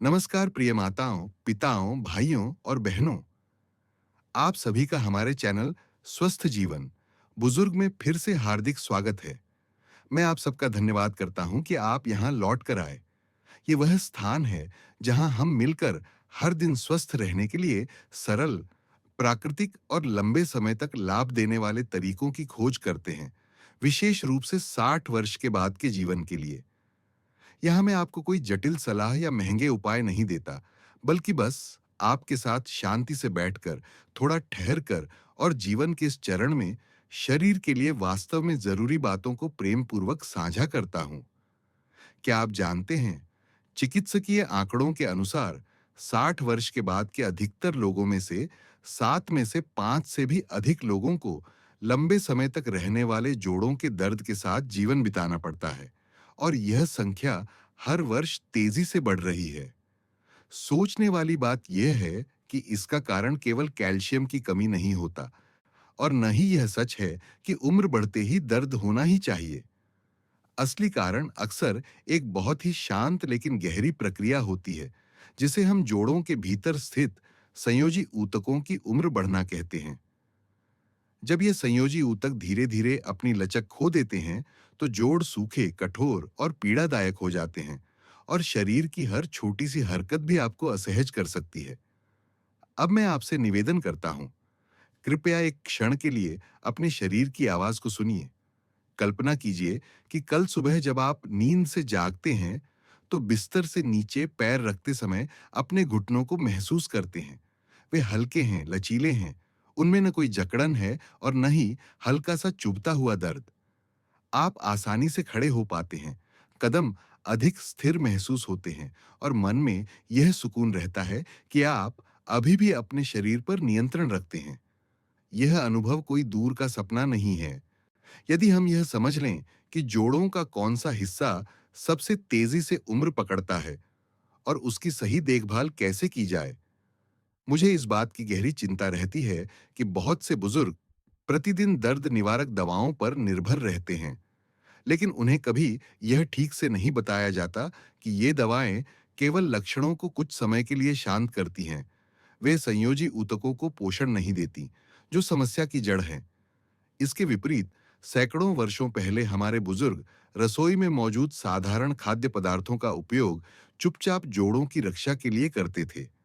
नमस्कार प्रिय माताओं, पिताओं, भाइयों और बहनों। आप सभी का हमारे चैनल स्वस्थ जीवन बुजुर्ग में फिर से हार्दिक स्वागत है। मैं आप सबका धन्यवाद करता हूं कि आप यहां लौट कर आए। ये वह स्थान है जहां हम मिलकर हर दिन स्वस्थ रहने के लिए सरल, प्राकृतिक और लंबे समय तक लाभ देने वाले तरीकों की खोज करते हैं, विशेष रूप से 60 वर्ष के बाद के जीवन के लिए। यहाँ मैं आपको कोई जटिल सलाह या महंगे उपाय नहीं देता, बल्कि बस आपके साथ शांति से बैठकर, थोड़ा ठहर कर और जीवन के इस चरण में शरीर के लिए वास्तव में जरूरी बातों को प्रेम पूर्वक साझा करता हूँ। क्या आप जानते हैं, चिकित्सकीय आंकड़ों के अनुसार 60 वर्ष के बाद के अधिकतर लोगों में से 7 में से 5 से भी अधिक लोगों को लंबे समय तक रहने वाले जोड़ों के दर्द के साथ जीवन बिताना पड़ता है, और यह संख्या हर वर्ष तेजी से बढ़ रही है। सोचने वाली बात यह है कि इसका कारण केवल कैल्शियम की कमी नहीं होता, और न ही यह सच है कि उम्र बढ़ते ही दर्द होना ही चाहिए। असली कारण अक्सर एक बहुत ही शांत लेकिन गहरी प्रक्रिया होती है, जिसे हम जोड़ों के भीतर स्थित संयोजी ऊतकों की उम्र बढ़ना कहते हैं। जब ये संयोजी ऊतक धीरे-धीरे अपनी लचक खो देते हैं, तो जोड़ सूखे, कठोर और पीड़ादायक हो जाते हैं, और शरीर की हर छोटी सी हरकत भी आपको असहज कर सकती है। अब मैं आपसे निवेदन करता हूं, कृपया एक क्षण के लिए अपने शरीर की आवाज को सुनिए। कल्पना कीजिए कि कल सुबह जब आप नींद से जागते हैं, तो बिस्तर से नीचे पैर रखते समय अपने घुटनों को महसूस करते हैं। वे हल्के हैं, लचीले हैं, उनमें न कोई जकड़न है और न ही हल्का सा चुभता हुआ दर्द। आप आसानी से खड़े हो पाते हैं, कदम अधिक स्थिर महसूस होते हैं, और मन में यह सुकून रहता है कि आप अभी भी अपने शरीर पर नियंत्रण रखते हैं। यह अनुभव कोई दूर का सपना नहीं है। यदि हम यह समझ लें कि जोड़ों का कौन सा हिस्सा सबसे तेजी से उम्र पकड़ता है और उसकी सही देखभाल कैसे की जाए। मुझे इस बात की गहरी चिंता रहती है कि बहुत से बुजुर्ग प्रतिदिन दर्द निवारक दवाओं पर निर्भर रहते हैं, लेकिन उन्हें कभी यह ठीक से नहीं बताया जाता कि ये दवाएं केवल लक्षणों को कुछ समय के लिए शांत करती हैं। वे संयोजी ऊतकों को पोषण नहीं देती, जो समस्या की जड़ है। इसके विपरीत, सैकड़ों वर्षों पहले हमारे बुजुर्ग रसोई में मौजूद साधारण खाद्य पदार्थों का उपयोग चुपचाप जोड़ों की रक्षा के लिए करते थे।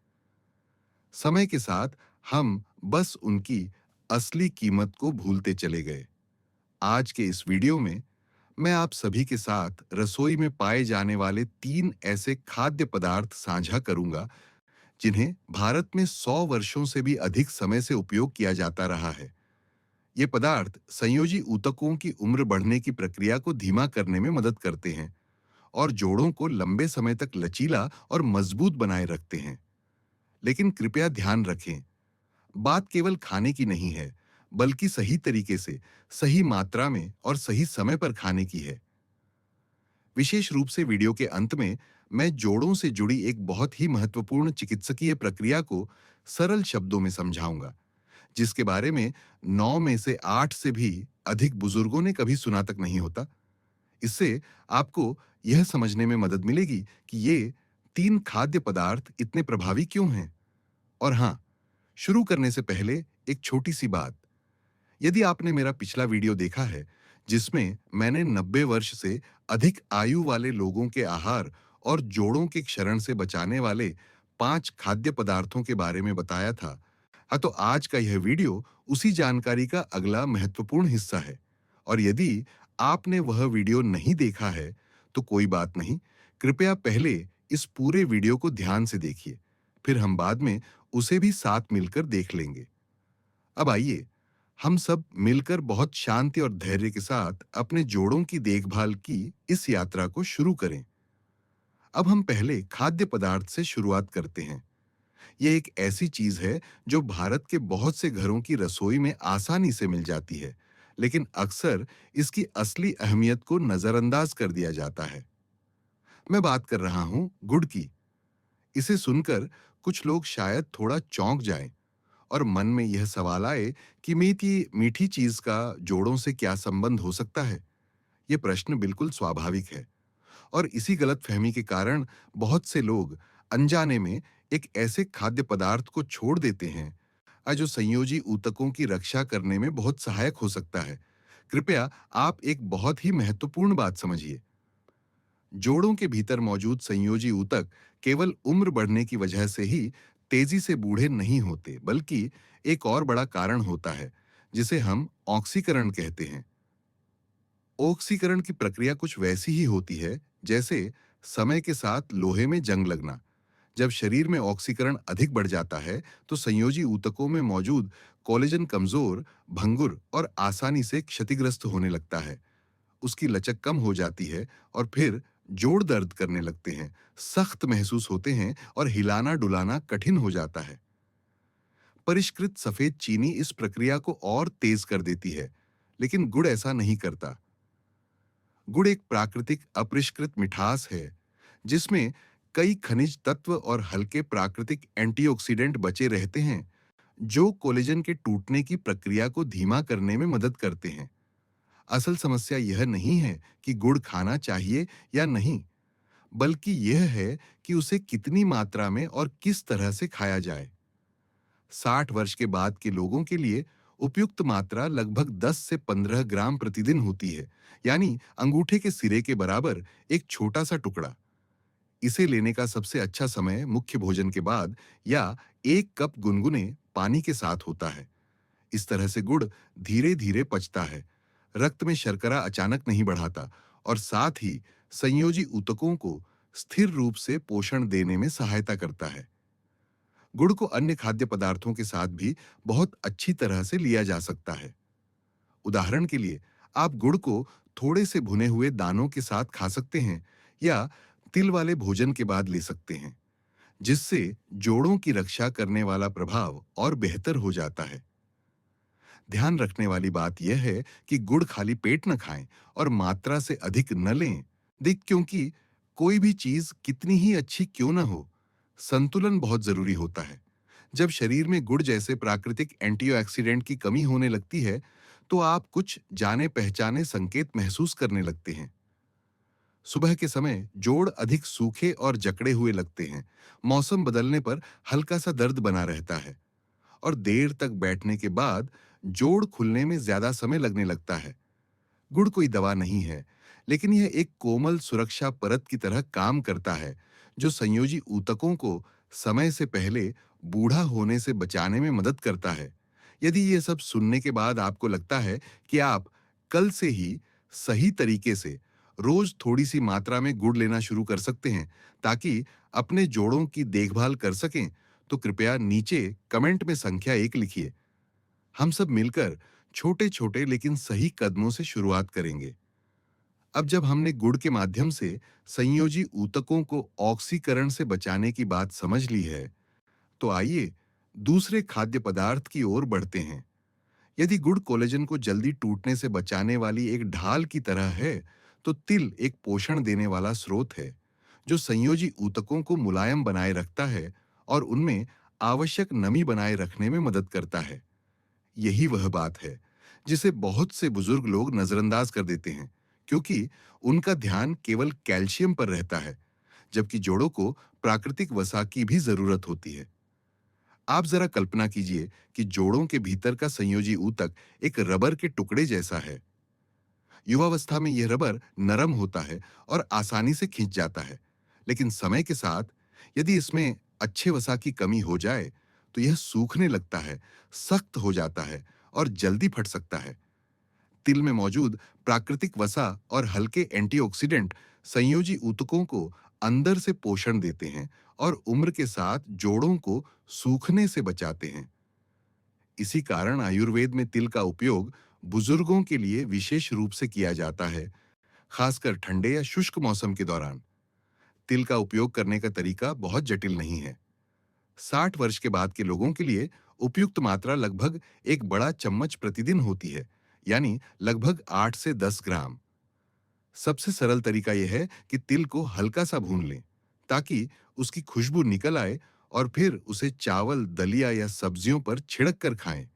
समय के साथ हम बस उनकी असली कीमत को भूलते चले गए। आज के इस वीडियो में मैं आप सभी के साथ रसोई में पाए जाने वाले 3 ऐसे खाद्य पदार्थ साझा करूंगा, जिन्हें भारत में 100 वर्षों से भी अधिक समय से उपयोग किया जाता रहा है। ये पदार्थ संयोजी ऊतकों की उम्र बढ़ने की प्रक्रिया को धीमा करने में मदद करते हैं और जोड़ों को लंबे समय तक लचीला और मजबूत बनाए रखते हैं। लेकिन कृपया ध्यान रखें, बात केवल खाने की नहीं है, बल्कि सही तरीके से, सही मात्रा में और सही समय पर खाने की है। विशेष रूप से वीडियो के अंत में मैं जोड़ों से जुड़ी एक बहुत ही महत्वपूर्ण चिकित्सकीय प्रक्रिया को सरल शब्दों में समझाऊंगा, जिसके बारे में 9 में से 8 से भी अधिक बुजुर्गों ने कभी सुना तक नहीं होता। इससे आपको यह समझने में मदद मिलेगी कि ये 3 खाद्य पदार्थ इतने प्रभावी क्यों हैं। और हाँ, शुरू करने से पहले एक छोटी सी बात। यदि आपने मेरा पिछला वीडियो देखा है, जिसमें मैंने 90 वर्ष से अधिक आयु वाले लोगों के आहार और जोड़ों के क्षरण से बचाने वाले 5 खाद्य पदार्थों के बारे में बताया था, हाँ, तो आज का यह वीडियो उसी जानकारी का अगला महत्वपूर्ण हिस्सा है। और यदि आपने वह वीडियो नहीं देखा है, तो कोई बात नहीं, कृपया पहले इस पूरे वीडियो को ध्यान से देखिए, फिर हम बाद में उसे भी साथ मिलकर देख लेंगे। अब आइए, हम सब मिलकर बहुत शांति और धैर्य के साथ अपने जोड़ों की देखभाल की इस यात्रा को शुरू करें। अब हम पहले खाद्य पदार्थ से शुरुआत करते हैं। ये एक ऐसी चीज है जो भारत के बहुत से घरों की रसोई में आसानी से मिल जाती है, लेकिन अक्सर इसकी असली अहमियत को नजरअंदाज कर दिया जाता है। मैं बात कर रहा हूं गुड़ की। इसे सुनकर कुछ लोग शायद थोड़ा चौंक जाएं और मन में यह सवाल आए कि मीठी मीठी चीज का जोड़ों से क्या संबंध हो सकता है। यह प्रश्न बिल्कुल स्वाभाविक है, और इसी गलतफहमी के कारण बहुत से लोग अनजाने में एक ऐसे खाद्य पदार्थ को छोड़ देते हैं जो संयोजी ऊतकों की रक्षा करने में बहुत सहायक हो सकता है। कृपया आप एक बहुत ही महत्वपूर्ण बात समझिए। जोड़ों के भीतर मौजूद संयोजी ऊतक केवल उम्र बढ़ने की वजह से ही तेजी से बूढ़े नहीं होते, बल्कि एक और बड़ा कारण होता है, जिसे हम ऑक्सीकरण कहते हैं। ऑक्सीकरण की प्रक्रिया कुछ वैसी ही होती है जैसे समय के साथ लोहे में जंग लगना। जब शरीर में ऑक्सीकरण अधिक बढ़ जाता है, तो संयोजी ऊतकों में मौजूद कोलेजन कमजोर, भंगुर और आसानी से क्षतिग्रस्त होने लगता है। उसकी लचक कम हो जाती है और फिर जोड़ दर्द करने लगते हैं, सख्त महसूस होते हैं और हिलाना डुलाना कठिन हो जाता है। परिष्कृत सफेद चीनी इस प्रक्रिया को और तेज कर देती है, लेकिन गुड़ ऐसा नहीं करता। गुड़ एक प्राकृतिक अपरिष्कृत मिठास है, जिसमें कई खनिज तत्व और हल्के प्राकृतिक एंटीऑक्सीडेंट बचे रहते हैं, जो कोलेजन के टूटने की प्रक्रिया को धीमा करने में मदद करते हैं। असल समस्या यह नहीं है कि गुड़ खाना चाहिए या नहीं, बल्कि यह है कि उसे कितनी मात्रा में और किस तरह से खाया जाए। 60 वर्ष के बाद के लोगों के लिए उपयुक्त मात्रा लगभग 10 से 15 ग्राम प्रतिदिन होती है, यानी अंगूठे के सिरे के बराबर एक छोटा सा टुकड़ा। इसे लेने का सबसे अच्छा समय मुख्य भोजन के बाद या 1 कप गुनगुने पानी के साथ होता है। इस तरह से गुड़ धीरे-धीरे पचता है, रक्त में शर्करा अचानक नहीं बढ़ाता और साथ ही संयोजी ऊतकों को स्थिर रूप से पोषण देने में सहायता करता है। गुड़ को अन्य खाद्य पदार्थों के साथ भी बहुत अच्छी तरह से लिया जा सकता है। उदाहरण के लिए, आप गुड़ को थोड़े से भुने हुए दानों के साथ खा सकते हैं या तिल वाले भोजन के बाद ले सकते हैं, जिससे जोड़ों की रक्षा करने वाला प्रभाव और बेहतर हो जाता है। ध्यान रखने वाली बात यह है कि गुड़ खाली पेट न खाएं और मात्रा से अधिक न लें। क्योंकि कोई भी चीज कितनी ही अच्छी क्यों न हो, संतुलन बहुत जरूरी होता है। जब शरीर में गुड़ जैसे प्राकृतिक एंटीऑक्सीडेंट की कमी होने लगती है, तो आप कुछ जाने पहचाने संकेत महसूस करने लगते हैं। सुबह के समय जोड़ अधिक सूखे और जकड़े हुए लगते हैं। मौसम बदलने पर हल्का सा दर्द बना रहता है और देर तक बैठने के बाद जोड़ खुलने में ज्यादा समय लगने लगता है। गुड़ कोई दवा नहीं है, लेकिन यह एक कोमल सुरक्षा परत की तरह काम करता है, जो संयोजी ऊतकों को समय से पहले बूढ़ा होने से बचाने में मदद करता है। यदि यह सब सुनने के बाद आपको लगता है कि आप कल से ही सही तरीके से रोज थोड़ी सी मात्रा में गुड़ लेना शुरू कर सकते हैं, ताकि अपने जोड़ों की देखभाल कर सकें, तो कृपया नीचे कमेंट में संख्या 1 लिखिए। हम सब मिलकर छोटे-छोटे लेकिन सही कदमों से शुरुआत करेंगे। अब जब हमने गुड़ के माध्यम से संयोजी ऊतकों को ऑक्सीकरण से बचाने की बात समझ ली है, तो आइए दूसरे खाद्य पदार्थ की ओर बढ़ते हैं। यदि गुड़ कोलेजन को जल्दी टूटने से बचाने वाली एक ढाल की तरह है, तो तिल एक पोषण देने वाला स्रोत है, जो संयोजी ऊतकों को मुलायम बनाए रखता है और उनमें आवश्यक नमी बनाए रखने में मदद करता है। यही वह बात है जिसे बहुत से बुजुर्ग लोग नजरअंदाज कर देते हैं, क्योंकि उनका ध्यान केवल कैल्शियम पर रहता है, जबकि जोड़ों को प्राकृतिक वसा की भी जरूरत होती है। आप जरा कल्पना कीजिए कि जोड़ों के भीतर का संयोजी ऊतक एक रबर के टुकड़े जैसा है। युवावस्था में यह रबर नरम होता है और आसानी से खिंच जाता है, लेकिन समय के साथ यदि इसमें अच्छे वसा की कमी हो जाए, तो यह सूखने लगता है, सख्त हो जाता है और जल्दी फट सकता है। तिल में मौजूद प्राकृतिक वसा और हल्के एंटीऑक्सीडेंट संयोजी ऊतकों को अंदर से पोषण देते हैं और उम्र के साथ जोड़ों को सूखने से बचाते हैं। इसी कारण आयुर्वेद में तिल का उपयोग बुजुर्गों के लिए विशेष रूप से किया जाता है, खासकर ठंडे या शुष्क मौसम के दौरान। तिल का उपयोग करने का तरीका बहुत जटिल नहीं है। 60 वर्ष के बाद के लोगों के लिए उपयुक्त मात्रा लगभग एक बड़ा चम्मच प्रतिदिन होती है, यानी लगभग 8 से 10 ग्राम। सबसे सरल तरीका यह है कि तिल को हल्का सा भून लें, ताकि उसकी खुशबू निकल आए और फिर उसे चावल, दलिया या सब्जियों पर छिड़क कर खाएं।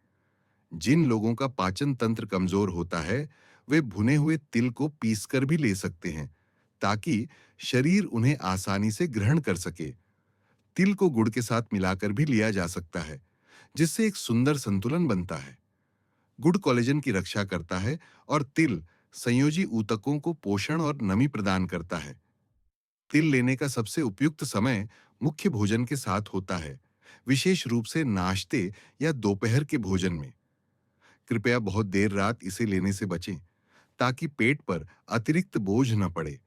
जिन लोगों का पाचन तंत्र कमजोर होता है, वे भुने हुए तिल को पीसकर भी ले सकते हैं, ताकि शरीर उन्हें आसानी से ग्रहण कर सके। तिल को गुड़ के साथ मिलाकर भी लिया जा सकता है, जिससे एक सुंदर संतुलन बनता है। गुड़ कोलेजन की रक्षा करता है और तिल संयोजी ऊतकों को पोषण और नमी प्रदान करता है। तिल लेने का सबसे उपयुक्त समय मुख्य भोजन के साथ होता है, विशेष रूप से नाश्ते या दोपहर के भोजन में। कृपया बहुत देर रात इसे लेने से बचें, ताकि पेट पर अतिरिक्त बोझ न पड़े।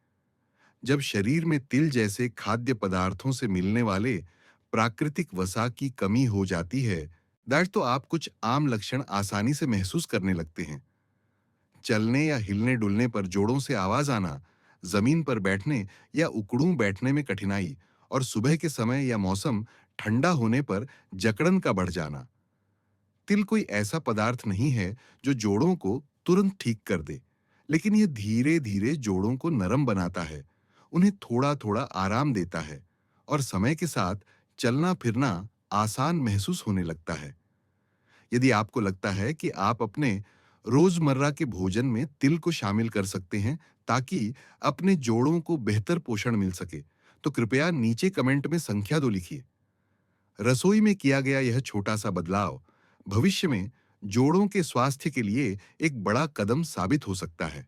जब शरीर में तिल जैसे खाद्य पदार्थों से मिलने वाले प्राकृतिक वसा की कमी हो जाती है, दैट तो आप कुछ आम लक्षण आसानी से महसूस करने लगते हैं। चलने या हिलने डुलने पर जोड़ों से आवाज आना, जमीन पर बैठने या उकड़ूं बैठने में कठिनाई, और सुबह के समय या मौसम ठंडा होने पर जकड़न का बढ़ जाना। तिल कोई ऐसा पदार्थ नहीं है जो जोड़ों को तुरंत ठीक कर दे, लेकिन यह धीरे धीरे जोड़ों को नरम बनाता है, उन्हें थोड़ा थोड़ा आराम देता है, और समय के साथ चलना फिरना आसान महसूस होने लगता है। यदि आपको लगता है कि आप अपने रोजमर्रा के भोजन में तिल को शामिल कर सकते हैं ताकि अपने जोड़ों को बेहतर पोषण मिल सके, तो कृपया नीचे कमेंट में संख्या 2 लिखिए। रसोई में किया गया यह छोटा सा बदलाव भविष्य में जोड़ों के स्वास्थ्य के लिए एक बड़ा कदम साबित हो सकता है।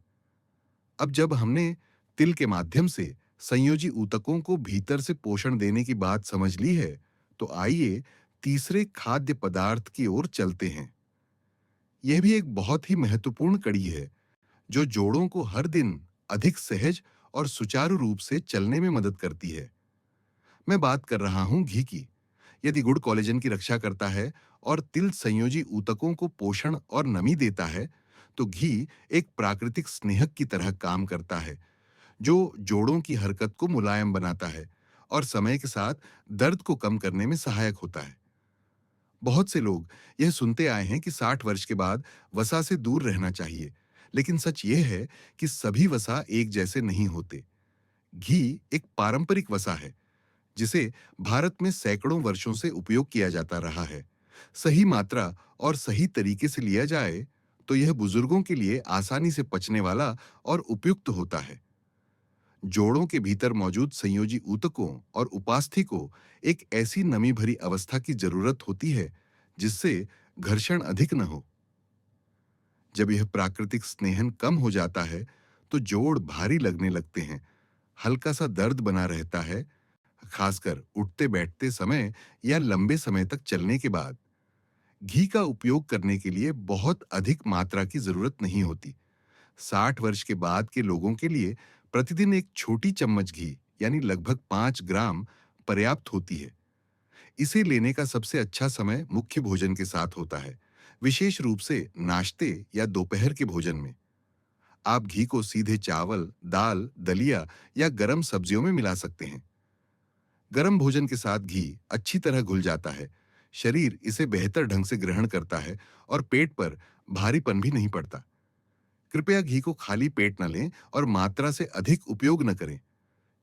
अब जब हमने तिल के माध्यम से संयोजी ऊतकों को भीतर से पोषण देने की बात समझ ली है, तो आइए तीसरे खाद्य पदार्थ की ओर चलते हैं। यह भी एक बहुत ही महत्वपूर्ण कड़ी है, जो जोड़ों को हर दिन अधिक सहज और सुचारू रूप से चलने में मदद करती है। मैं बात कर रहा हूं घी की। यदि गुड़ कोलेजन की रक्षा करता है और तिल संयोजी ऊतकों को पोषण और नमी देता है, तो घी एक प्राकृतिक स्नेहक की तरह काम करता है, जो जोड़ों की हरकत को मुलायम बनाता है और समय के साथ दर्द को कम करने में सहायक होता है। बहुत से लोग यह सुनते आए हैं कि 60 वर्ष के बाद वसा से दूर रहना चाहिए, लेकिन सच यह है कि सभी वसा एक जैसे नहीं होते। घी एक पारंपरिक वसा है, जिसे भारत में सैकड़ों वर्षों से उपयोग किया जाता रहा है। सही मात्रा और सही तरीके से लिया जाए, तो यह बुजुर्गों के लिए आसानी से पचने वाला और उपयुक्त होता है। जोड़ों के भीतर मौजूद संयोजी ऊतकों और उपास्थि को एक ऐसी नमी भरी अवस्था की जरूरत होती है, जिससे घर्षण अधिक न हो। जब यह प्राकृतिक स्नेहन कम हो जाता है, तो जोड़ भारी लगने लगते हैं, हल्का सा दर्द बना रहता है, खासकर उठते बैठते समय या लंबे समय तक चलने के बाद। घी का उपयोग करने के लिए बहुत अधिक मात्रा की जरूरत नहीं होती। 60 वर्ष के बाद के लोगों के लिए प्रतिदिन एक छोटी चम्मच घी, यानी लगभग 5 ग्राम, पर्याप्त होती है। इसे लेने का सबसे अच्छा समय मुख्य भोजन के साथ होता है, विशेष रूप से नाश्ते या दोपहर के भोजन में। आप घी को सीधे चावल, दाल, दलिया या गरम सब्जियों में मिला सकते हैं। गरम भोजन के साथ घी अच्छी तरह घुल जाता है, शरीर इसे बेहतर ढंग से ग्रहण करता है और पेट पर भारीपन भी नहीं पड़ता। कृपया घी को खाली पेट न लें और मात्रा से अधिक उपयोग न करें,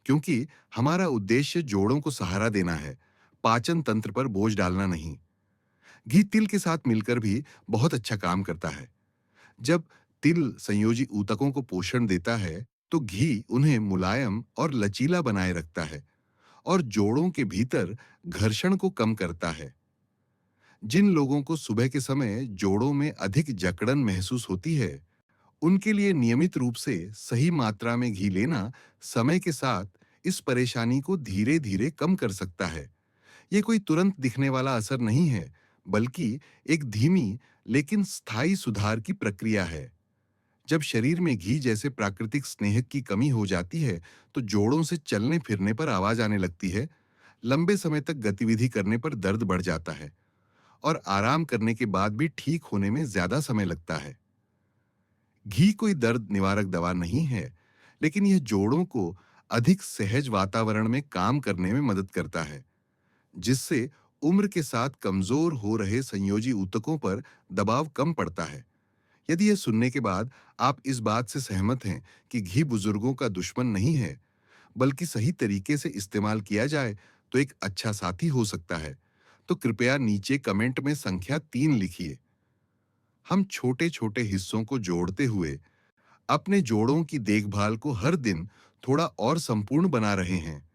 क्योंकि हमारा उद्देश्य जोड़ों को सहारा देना है, पाचन तंत्र पर बोझ डालना नहीं। घी तिल के साथ मिलकर भी बहुत अच्छा काम करता है। जब तिल संयोजी ऊतकों को पोषण देता है, तो घी उन्हें मुलायम और लचीला बनाए रखता है और जोड़ों के भीतर घर्षण को कम करता है। जिन लोगों को सुबह के समय जोड़ों में अधिक जकड़न महसूस होती है, उनके लिए नियमित रूप से सही मात्रा में घी लेना समय के साथ इस परेशानी को धीरे-धीरे कम कर सकता है। ये कोई तुरंत दिखने वाला असर नहीं है, बल्कि एक धीमी लेकिन स्थायी सुधार की प्रक्रिया है। जब शरीर में घी जैसे प्राकृतिक स्नेह की कमी हो जाती है, तो जोड़ों से चलने फिरने पर आवाज आने लगती है, लंबे समय तक गतिविधि करने पर दर्द बढ़ जाता है और आराम करने के बाद भी ठीक होने में ज्यादा समय लगता है। घी कोई दर्द निवारक दवा नहीं है, लेकिन यह जोड़ों को अधिक सहज वातावरण में काम करने में मदद करता है, जिससे उम्र के साथ कमजोर हो रहे संयोजी ऊतकों पर दबाव कम पड़ता है। यदि यह सुनने के बाद आप इस बात से सहमत हैं कि घी बुजुर्गों का दुश्मन नहीं है, बल्कि सही तरीके से इस्तेमाल किया जाए तो एक अच्छा साथी हो सकता है, तो कृपया नीचे कमेंट में संख्या 3 लिखिए। हम छोटे-छोटे हिस्सों को जोड़ते हुए अपने जोड़ों की देखभाल को हर दिन थोड़ा और संपूर्ण बना रहे हैं।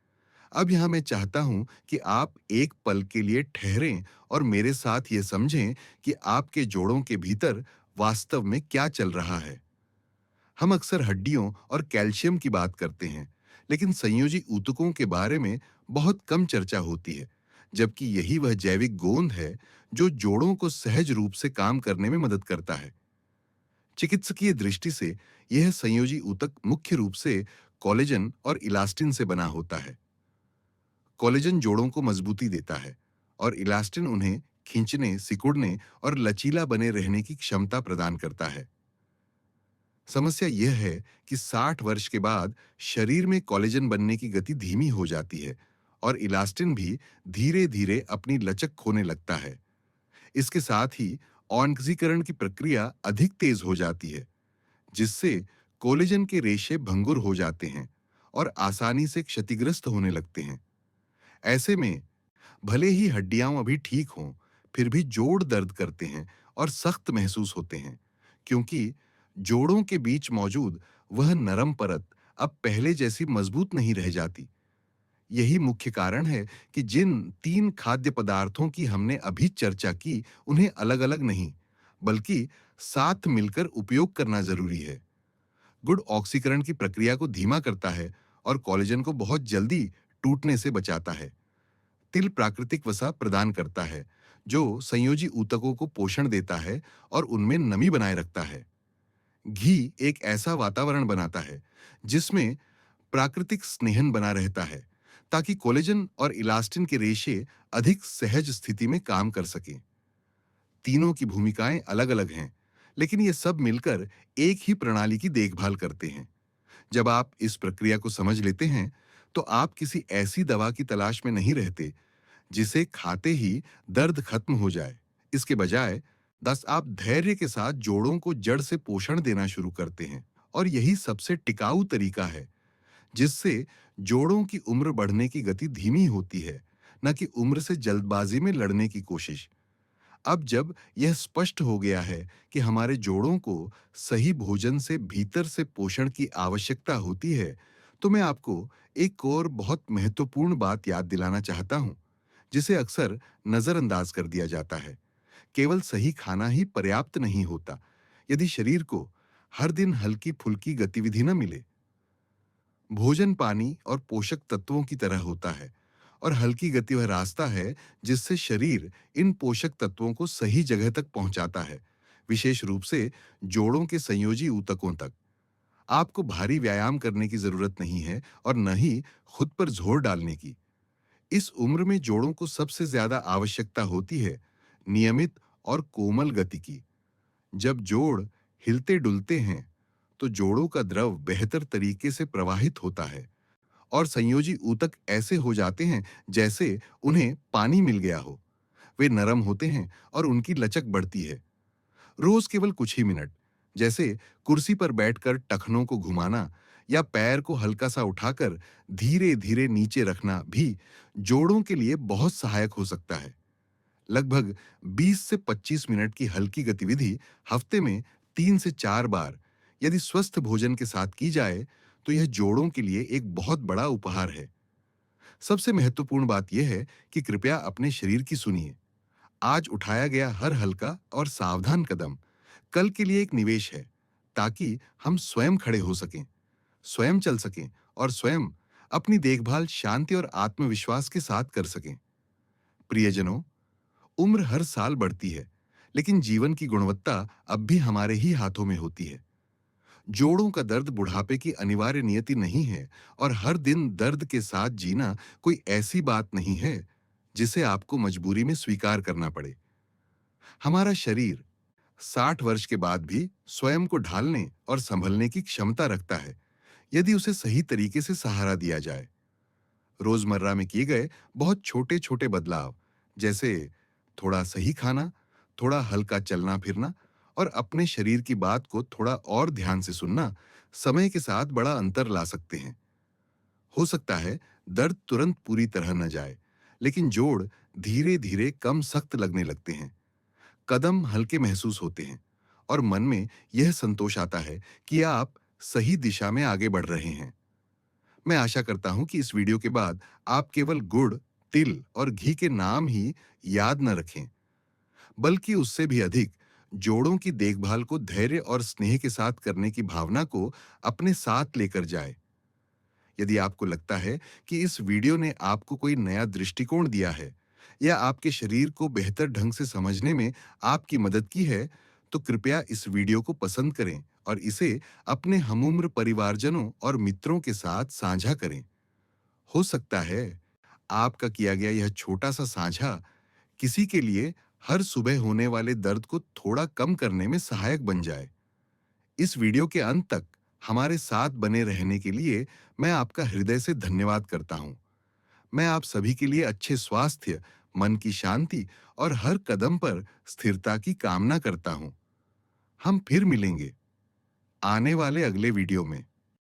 अब यहाँ मैं चाहता हूँ कि आप एक पल के लिए ठहरें और मेरे साथ ये समझें कि आपके जोड़ों के भीतर वास्तव में क्या चल रहा है। हम अक्सर हड्डियों और कैल्शियम की बात करते हैं, लेकिन संयोजी ऊतकों के बारे में बहुत कम चर्चा होती है, जबकि यही वह जैविक गोंद है जो जोड़ों को सहज रूप से काम करने में मदद करता है। चिकित्सकीय दृष्टि से यह संयोजी ऊतक मुख्य रूप से कोलेजन और इलास्टिन से बना होता है। कोलेजन जोड़ों को मजबूती देता है और इलास्टिन उन्हें खींचने, सिकुड़ने और लचीला बने रहने की क्षमता प्रदान करता है। समस्या यह है कि 60 वर्ष के बाद शरीर में कोलेजन बनने की गति धीमी हो जाती है और इलास्टिन भी धीरे-धीरे अपनी लचक खोने लगता है। इसके साथ ही ऑक्सीकरण की प्रक्रिया अधिक तेज हो जाती है, जिससे कोलेजन के रेशे भंगुर हो जाते हैं और आसानी से क्षतिग्रस्त होने लगते हैं। ऐसे में भले ही हड्डियां अभी ठीक हों, फिर भी जोड़ दर्द करते हैं और सख्त महसूस होते हैं, क्योंकि जोड़ों के बीच मौजूद वह नरम परत अब पहले जैसी मजबूत नहीं रह जाती। यही मुख्य कारण है कि जिन 3 खाद्य पदार्थों की हमने अभी चर्चा की, उन्हें अलग-अलग नहीं, बल्कि साथ मिलकर उपयोग करना जरूरी है। गुड़ ऑक्सीकरण की प्रक्रिया को धीमा करता है और कोलेजन को बहुत जल्दी टूटने से बचाता है। तिल प्राकृतिक वसा प्रदान करता है, जो संयोजी ऊतकों को पोषण देता है और उनमें नमी बनाए रखता है। घी एक ऐसा वातावरण बनाता है जिसमें प्राकृतिक स्नेहन बना रहता है, ताकि कोलेजन और इलास्टिन के रेशे अधिक सहज स्थिति में काम कर सकें। तीनों की भूमिकाएं अलग-अलग हैं, लेकिन ये सब मिलकर एक ही प्रणाली की देखभाल करते हैं। जब आप इस प्रक्रिया को समझ लेते हैं, तो आप किसी ऐसी दवा की तलाश में नहीं रहते जिसे खाते ही दर्द खत्म हो जाए। इसके बजाय बस आप धैर्य के साथ जोड़ों को जड़ से पोषण देना शुरू करते हैं और यही सबसे टिकाऊ तरीका है, जिससे जोड़ों की उम्र बढ़ने की गति धीमी होती है, न कि उम्र से जल्दबाजी में लड़ने की कोशिश। अब जब यह स्पष्ट हो गया है कि हमारे जोड़ों को सही भोजन से भीतर से पोषण की आवश्यकता होती है, तो मैं आपको एक और बहुत महत्वपूर्ण बात याद दिलाना चाहता हूं, जिसे अक्सर नजरअंदाज कर दिया जाता है। केवल सही खाना ही पर्याप्त नहीं होता। यदि शरीर को हर दिन हल्की-फुल्की गतिविधि न मिले, भोजन पानी और पोषक तत्वों की तरह होता है और हल्की गति वह रास्ता है जिससे शरीर इन पोषक तत्वों को सही जगह तक पहुंचाता है, विशेष रूप से जोड़ों के संयोजी ऊतकों तक। आपको भारी व्यायाम करने की जरूरत नहीं है और न ही खुद पर जोर डालने की। इस उम्र में जोड़ों को सबसे ज्यादा आवश्यकता होती है नियमित और कोमल गति की। जब जोड़ हिलते डुलते हैं, तो जोड़ों का द्रव बेहतर तरीके से प्रवाहित होता है और संयोजी ऊतक ऐसे हो जाते हैं जैसे उन्हें पानी मिल गया हो। वे नरम होते हैं और उनकी लचक बढ़ती है। रोज केवल कुछ ही मिनट, जैसे कुर्सी पर बैठकर टखनों को घुमाना या पैर को हल्का सा उठाकर धीरे-धीरे नीचे रखना भी जोड़ों के लिए बहुत सहायक हो सकता है। लगभग 20 से 25 मिनट की हल्की गतिविधि हफ्ते में 3 से 4 बार यदि स्वस्थ भोजन के साथ की जाए, तो यह जोड़ों के लिए एक बहुत बड़ा उपहार है। सबसे महत्वपूर्ण बात यह है कि कृपया अपने शरीर की सुनिए। आज उठाया गया हर हल्का और सावधान कदम कल के लिए एक निवेश है, ताकि हम स्वयं खड़े हो सकें, स्वयं चल सकें और स्वयं अपनी देखभाल शांति और आत्मविश्वास के साथ कर सकें। प्रियजनों, उम्र हर साल बढ़ती है, लेकिन जीवन की गुणवत्ता अब भी हमारे ही हाथों में होती है। जोड़ों का दर्द बुढ़ापे की अनिवार्य नियति नहीं है और हर दिन दर्द के साथ जीना कोई ऐसी बात नहीं है जिसे आपको मजबूरी में स्वीकार करना पड़े। हमारा शरीर 60 वर्ष के बाद भी स्वयं को ढालने और संभलने की क्षमता रखता है, यदि उसे सही तरीके से सहारा दिया जाए। रोजमर्रा में किए गए बहुत छोटे-छोटे बदलाव, जैसे थोड़ा सही खाना, थोड़ा हल्का चलना फिरना और अपने शरीर की बात को थोड़ा और ध्यान से सुनना, समय के साथ बड़ा अंतर ला सकते हैं। हो सकता है दर्द तुरंत पूरी तरह न जाए, लेकिन जोड़ धीरे-धीरे कम सख्त लगने लगते हैं। कदम हल्के महसूस होते हैं और मन में यह संतोष आता है कि आप सही दिशा में आगे बढ़ रहे हैं। मैं आशा करता हूं कि इस वीडियो के बाद आप केवल गुड़, तिल और घी के नाम ही याद न रखें, बल्कि उससे भी अधिक जोड़ों की देखभाल को धैर्य और स्नेह के साथ करने की भावना को अपने साथ लेकर जाए। यदि आपको लगता है कि इस वीडियो ने आपको कोई नया दृष्टिकोण दिया है या आपके शरीर को बेहतर ढंग से समझने में आपकी मदद की है, तो कृपया इस वीडियो को पसंद करें और इसे अपने हमउम्र परिवारजनों और मित्रों के साथ साझा करें। हो सकता है आपका किया गया यह छोटा सा साझा किसी के लिए हर सुबह होने वाले दर्द को थोड़ा कम करने में सहायक बन जाए। इस वीडियो के अंत तक हमारे साथ बने रहने के लिए मैं आपका हृदय से धन्यवाद करता हूं। मैं आप सभी के लिए अच्छे स्वास्थ्य, मन की शांति और हर कदम पर स्थिरता की कामना करता हूं। हम फिर मिलेंगे आने वाले अगले वीडियो में।